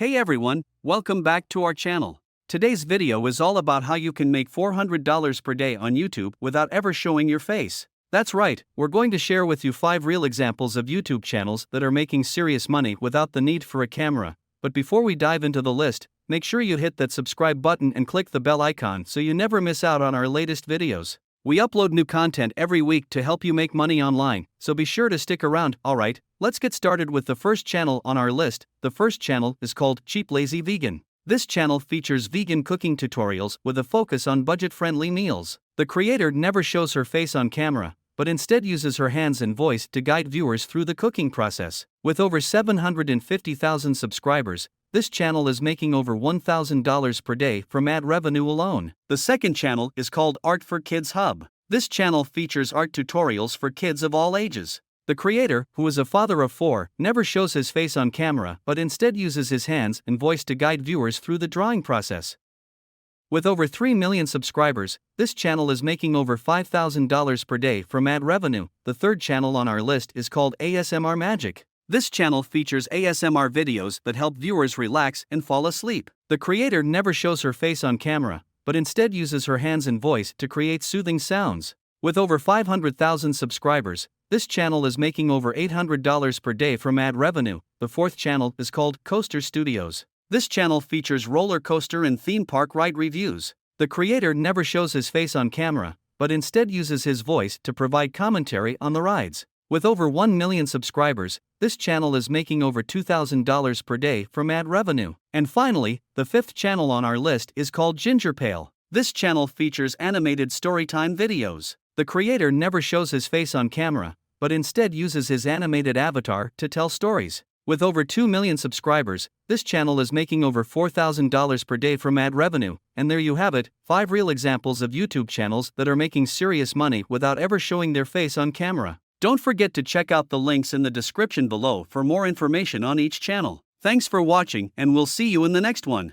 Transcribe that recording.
Hey everyone, welcome back to our channel. Today's video is all about how you can make $400 per day on YouTube without ever showing your face. That's right, we're going to share with you 5 real examples of YouTube channels that are making serious money without the need for a camera. But before we dive into the list, make sure you hit that subscribe button and click the bell icon so you never miss out on our latest videos. We upload new content every week to help you make money online, so be sure to stick around. Alright, let's get started with the first channel on our list. The first channel is called Cheap Lazy Vegan. This channel features vegan cooking tutorials with a focus on budget-friendly meals. The creator never shows her face on camera, but instead uses her hands and voice to guide viewers through the cooking process. With over 750,000 subscribers, this channel is making over $1,000 per day from ad revenue alone. The second channel is called Art for Kids Hub. This channel features art tutorials for kids of all ages. The creator, who is a father of 4, never shows his face on camera but instead uses his hands and voice to guide viewers through the drawing process. With over 3 million subscribers, this channel is making over $5,000 per day from ad revenue. The third channel on our list is called ASMR Magic. This channel features ASMR videos that help viewers relax and fall asleep. The creator never shows her face on camera, but instead uses her hands and voice to create soothing sounds. With over 500,000 subscribers, this channel is making over $800 per day from ad revenue. The fourth channel is called Coaster Studios. This channel features roller coaster and theme park ride reviews. The creator never shows his face on camera, but instead uses his voice to provide commentary on the rides. With over 1 million subscribers, this channel is making over $2,000 per day from ad revenue. And finally, the fifth channel on our list is called Ginger Pale. This channel features animated storytime videos. The creator never shows his face on camera, but instead uses his animated avatar to tell stories. With over 2 million subscribers, this channel is making over $4,000 per day from ad revenue. And there you have it, 5 real examples of YouTube channels that are making serious money without ever showing their face on camera. Don't forget to check out the links in the description below for more information on each channel. Thanks for watching, and we'll see you in the next one.